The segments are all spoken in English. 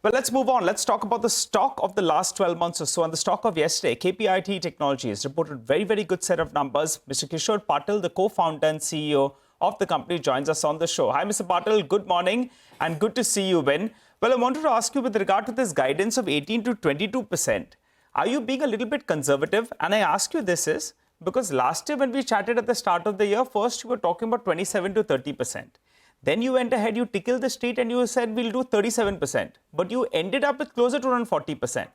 Well, let's move on. Let's talk about the stock of the last 12 months or so. And the stock of yesterday, KPIT Technologies reported very, very good set of numbers. Mr. Kishor Patil, the co-founder and CEO of the company, joins us on the show. Hi, Mr. Patil. Good morning and good to see you, Ben. Well, I wanted to ask you with regard to this guidance of 18 to 22%. Are you being a little bit conservative? And I ask you this is because last year when we chatted at the start of the year, first you were talking about 27 to 30%. Then you went ahead, you tickled the street and you said we'll do 37%. But you ended up with closer to around 40%.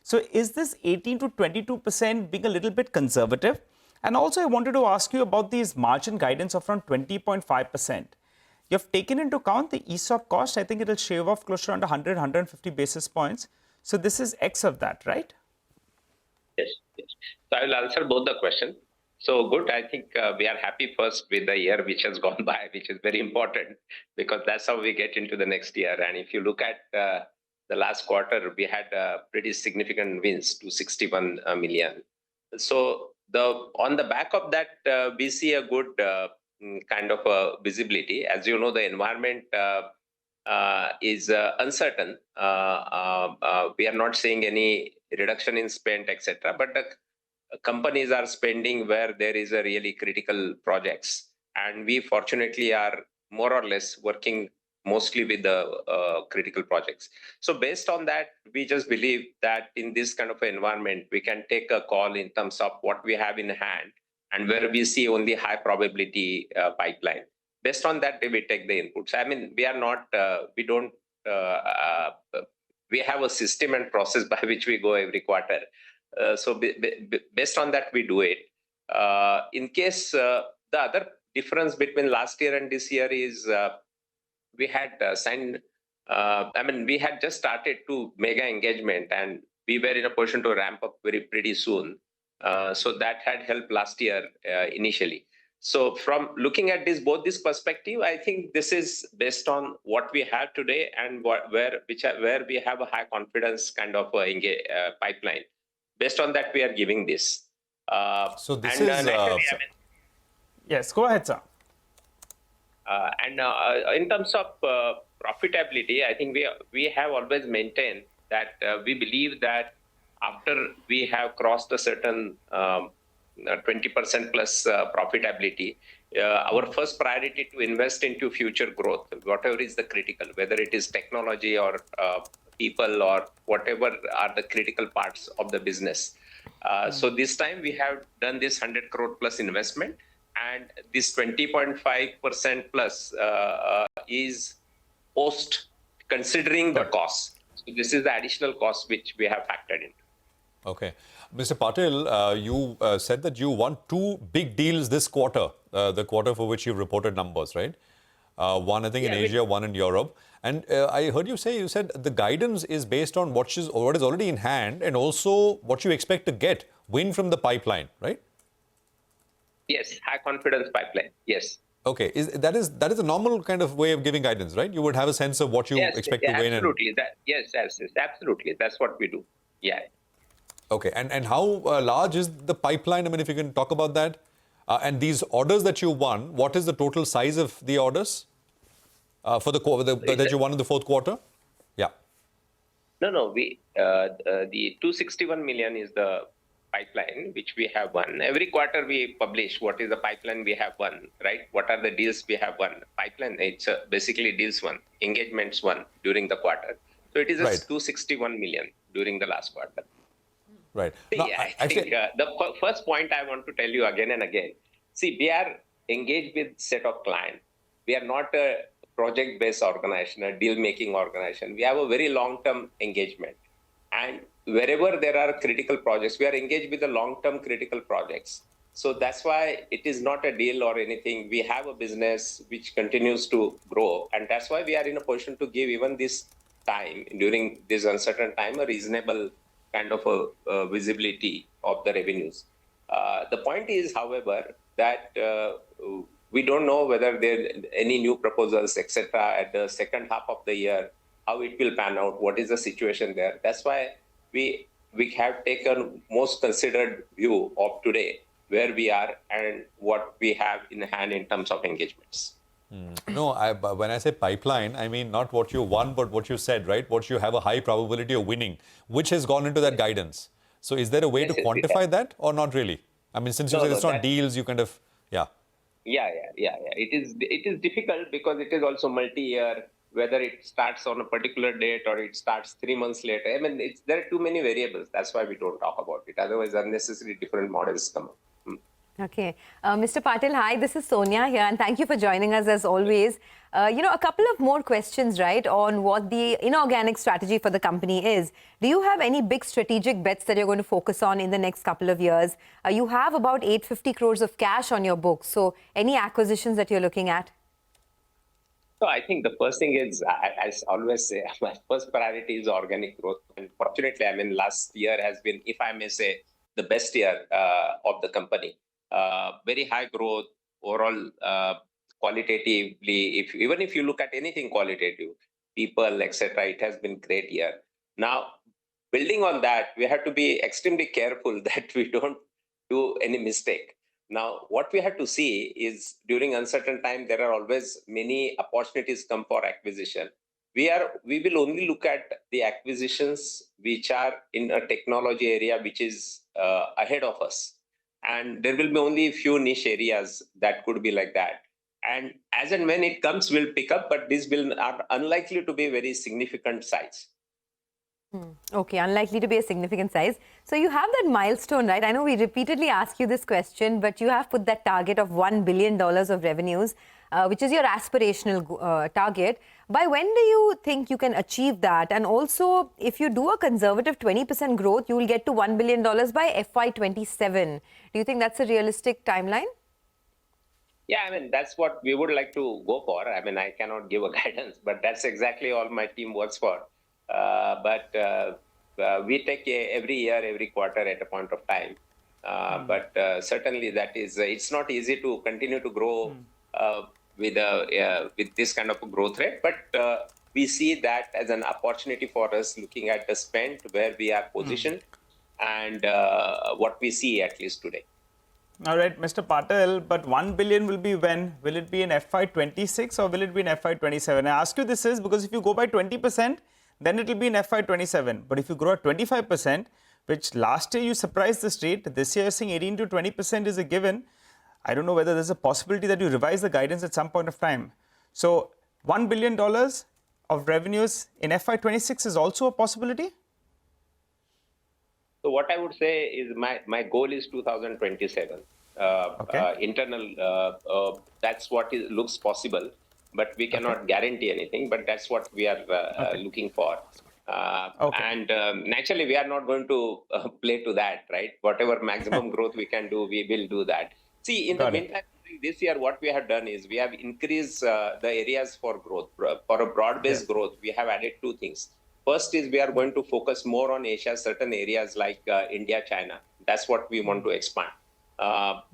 So is this 18 to 22% being a little bit conservative? And also I wanted to ask you about these margin guidance of around 20.5%. You've taken into account the ESOP cost. I think it'll shave off close to around 100, 150 basis points. So this is X of that, right? Yes, yes. So I will answer both the questions. So good. I think we are happy first with the year which has gone by, which is very important because that's how we get into the next year. And if you look at the last quarter, we had pretty significant wins to 61 million. So on the back of that, we see a good kind of visibility. As you know, the environment is uncertain. We are not seeing any reduction in spend, etc. But the companies are spending where there is a really critical projects, and we fortunately are more or less working mostly with the critical projects. So based on that, we just believe that in this kind of environment, we can take a call in terms of what we have in hand and where we see only high probability pipeline. Based on that, we take the inputs. I mean, we are not, we have a system and process by which we go every quarter. So based on that, we do it. In case the other difference between last year and this year is we had signed, we had just started to mega engagement and we were in a position to ramp up pretty soon. So that had helped last year initially. So from looking at both this perspective, I think this is based on what we have today and where we have a high confidence kind of pipeline. Based on that, we are giving this. So this is... yes, go ahead, sir. And in terms of profitability, I think we have always maintained that we believe that after we have crossed a certain 20% plus profitability, our first priority to invest into future growth, whatever is the critical, whether it is technology or people or whatever are the critical parts of the business. So this time we have done this 100 crore plus investment, and this 20.5% plus is post considering the cost. So this is the additional cost which we have factored in. Okay. Mr. Patil, you said that you won two big deals this quarter, the quarter for which you reported numbers, right? One, I think, in Asia, one in Europe. And I heard you said the guidance is based on what is already in hand and also what you expect to get, win from the pipeline, right? Yes, high confidence pipeline, yes. Okay, that is a normal kind of way of giving guidance, right? You would have a sense of what you expect to win. Absolutely. Yes, absolutely. That's what we do. Yeah. Okay, and how large is the pipeline? I mean, if you can talk about that. And these orders that you won, what is the total size of the orders for that you won in the fourth quarter? Yeah. No. The 261 million is the pipeline which we have won. Every quarter we publish what is the pipeline we have won, right? What are the deals we have won? Pipeline, it's basically deals won, engagements won during the quarter. So it is a 261 million during the last quarter. Right. Now, I think the first point I want to tell you again and again, see, we are engaged with set of clients. We are not a project-based organization, a deal-making organization. We have a very long-term engagement. And wherever there are critical projects, we are engaged with the long-term critical projects. So that's why it is not a deal or anything. We have a business which continues to grow. And that's why we are in a position to give even this time, during this uncertain time, a reasonable kind of a visibility of the revenues. The point is, however, that we don't know whether there are any new proposals, etc. at the second half of the year, how it will pan out, what is the situation there. That's why we have taken most considered view of today, where we are and what we have in hand in terms of engagements. No, but when I say pipeline, I mean not what you won, but what you said, right? What you have a high probability of winning, which has gone into that guidance. So is there a way to Yes, yes, quantify that or not really? I mean, since you no, said no, it's not that, deals, you kind of, yeah. yeah. It is difficult because it is also multi-year. Whether it starts on a particular date or it starts 3 months later. I mean, there are too many variables. That's why we don't talk about it. Otherwise, unnecessary different models come up. Okay. Mr. Patil, hi, this is Sonia here, and thank you for joining us as always. A couple of more questions, right, on what the inorganic strategy for the company is. Do you have any big strategic bets that you're going to focus on in the next couple of years? You have about 850 crores of cash on your books. So any acquisitions that you're looking at? So I think the first thing is, I always say, my first priority is organic growth. And fortunately, I mean, last year has been, if I may say, the best year of the company. Very high growth overall, qualitatively. Even if you look at anything qualitative, people, etc., it has been great year. Now, building on that, we have to be extremely careful that we don't do any mistake. Now, what we have to see is during uncertain time, there are always many opportunities come for acquisition. We will only look at the acquisitions which are in a technology area which is ahead of us. And there will be only a few niche areas that could be like that. And as and when it comes, we'll pick up, but these are unlikely to be very significant size. Okay, unlikely to be a significant size. So you have that milestone, right? I know we repeatedly ask you this question, but you have put that target of $1 billion of revenues, which is your aspirational target. By when do you think you can achieve that? And also, if you do a conservative 20% growth, you will get to $1 billion by FY27. Do you think that's a realistic timeline? Yeah, I mean, that's what we would like to go for. I mean, I cannot give a guidance, but that's exactly all my team works for. But we take every year, every quarter at a point of time. But certainly that is, it's not easy to continue to grow with this kind of a growth rate. But we see that as an opportunity for us looking at the spend, where we are positioned and what we see at least today. All right, Mr. Patil, but 1 billion will be when? Will it be in FY26 or will it be in FY27? I ask you this is because if you go by 20%, then it will be in FY27. But if you grow at 25%, which last year you surprised the street, this year you're saying 18 to 20% is a given. I don't know whether there's a possibility that you revise the guidance at some point of time. So $1 billion of revenues in FY26 is also a possibility? So what I would say is my goal is 2027. Internal, that's what looks possible, but we cannot guarantee anything. But that's what we are looking for. And naturally, we are not going to play to that, right? Whatever maximum growth we can do, we will do that. See, in the meantime, this year, what we have done is we have increased the areas for growth. For a broad-based growth, we have added two things. First is we are going to focus more on Asia, certain areas like India, China. That's what we want to expand.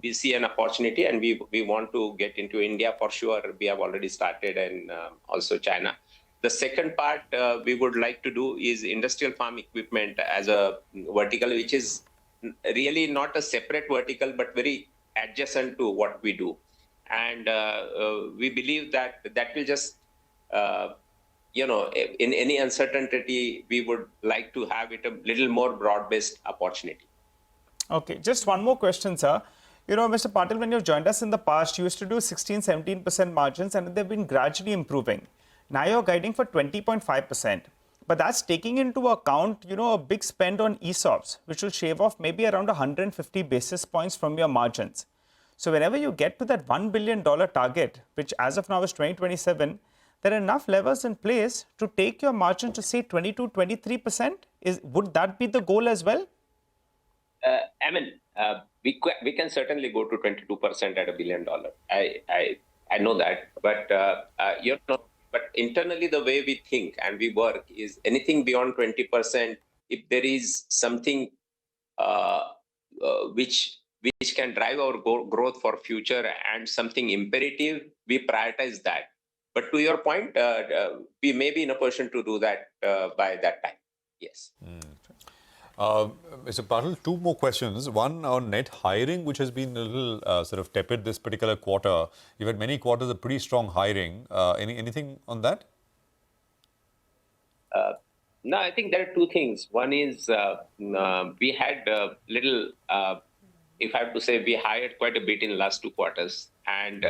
We see an opportunity and we want to get into India for sure. We have already started, and also China. The second part we would like to do is industrial farm equipment as a vertical, which is really not a separate vertical, but very adjacent to what we do. And we believe that will just in any uncertainty, we would like to have it a little more broad-based opportunity. Okay, just one more question, sir. Mr. Patil, when you've joined us in the past, you used to do 16, 17% margins and they've been gradually improving. Now you're guiding for 20.5%. But that's taking into account, a big spend on ESOPs, which will shave off maybe around 150 basis points from your margins. So whenever you get to that $1 billion target, which as of now is 2027, there are enough levers in place to take your margin to say 22, 23%. Would that be the goal as well? We can certainly go to 22% at $1 billion. I know that, but but internally the way we think and we work is anything beyond 20%. If there is something which can drive our growth for future and something imperative, we prioritize that. But to your point, we may be in a position to do that by that time. Yes. Mr. Patil, two more questions. One on net hiring, which has been a little sort of tepid this particular quarter. You've had many quarters of pretty strong hiring. Anything on that? No, I think there are two things. One is we had a little, if I have to say, we hired quite a bit in the last 2 quarters. And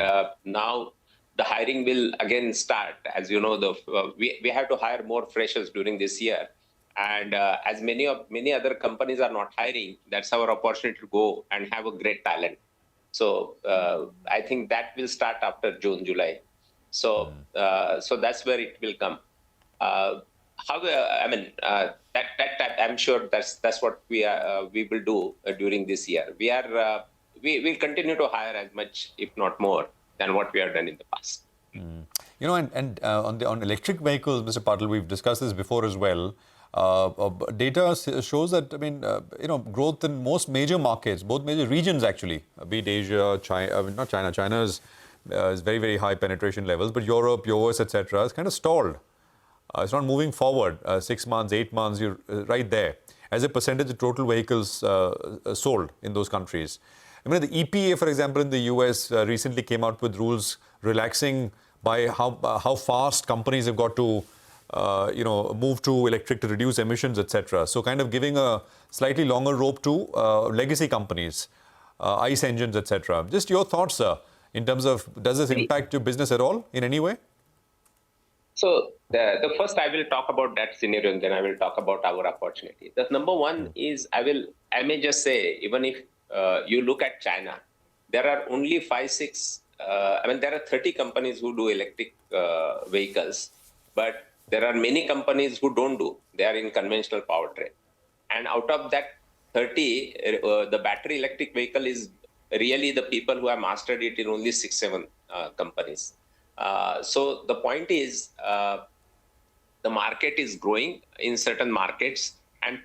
now the hiring will again start. As you know, we have to hire more freshers during this year. And as many other companies are not hiring, that's our opportunity to go and have a great talent. So I think that will start after June, July. So so that's where it will come. I'm sure that's what we will do during this year. We will continue to hire as much, if not more, than what we have done in the past. You know, and on electric vehicles, Mr. Patil, we've discussed this before as well. Data shows that, growth in most major markets, both major regions actually, be it Asia, China, not China. China is very, very high penetration levels, but Europe, US, etc., is kind of stalled. It's not moving forward. 6 months, 8 months, you're right there as a percentage of total vehicles sold in those countries. I mean, the EPA, for example, in the US recently came out with rules relaxing by how fast companies have got to move to electric to reduce emissions, etc. So kind of giving a slightly longer rope to legacy companies, ICE engines, etc. Just your thoughts, sir, in terms of, does this impact your business at all in any way? So the first I will talk about that scenario, and then I will talk about our opportunity. The number one is I may just say, even if you look at China, there are only 5-6. There are 30 companies who do electric vehicles, but there are many companies who don't do. They are in conventional powertrain, and out of that 30, the battery electric vehicle is really the people who have mastered it in only 6-7 companies. So the point is, the market is growing in certain markets, and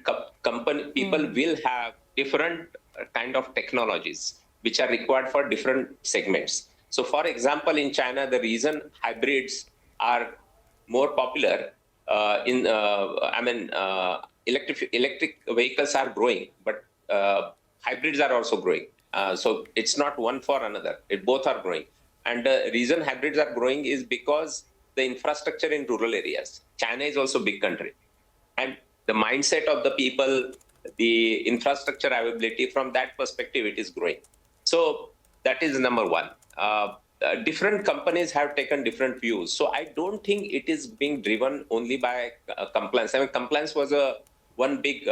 people will have different kind of technologies which are required for different segments. So, for example, in China, the reason hybrids are more popular electric vehicles are growing, but hybrids are also growing. So it's not one for another; both are growing. And the reason hybrids are growing is because the infrastructure in rural areas. China is also a big country. And the mindset of the people, the infrastructure availability, from that perspective, it is growing. So that is number one. Different companies have taken different views. So I don't think it is being driven only by compliance. Compliance was one big,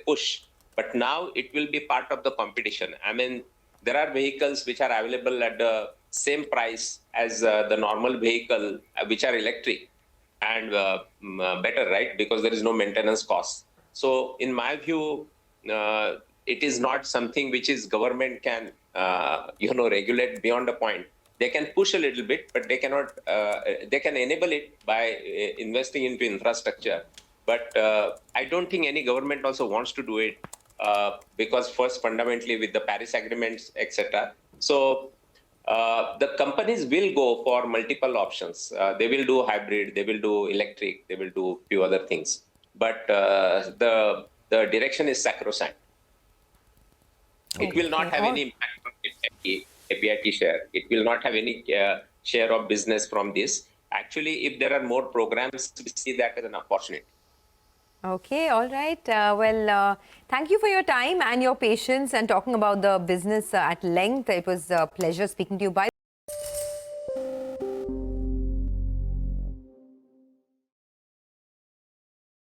push. But now it will be part of the competition. There are vehicles which are available at the same price as the normal vehicle, which are electric, and better, right? Because there is no maintenance cost. So in my view, it is not something which is government can, regulate beyond a point. They can push a little bit, but they cannot. They can enable it by investing into infrastructure. But I don't think any government also wants to do it. Because first, fundamentally, with the Paris agreements, etc. So the companies will go for multiple options. They will do hybrid, they will do electric, they will do few other things. But the direction is sacrosanct. It will not have any impact on KPIT share. It will not have any share of business from this. Actually, if there are more programs, we see that as an opportunity. Okay, all right. Thank you for your time and your patience and talking about the business at length. It was a pleasure speaking to you. Bye.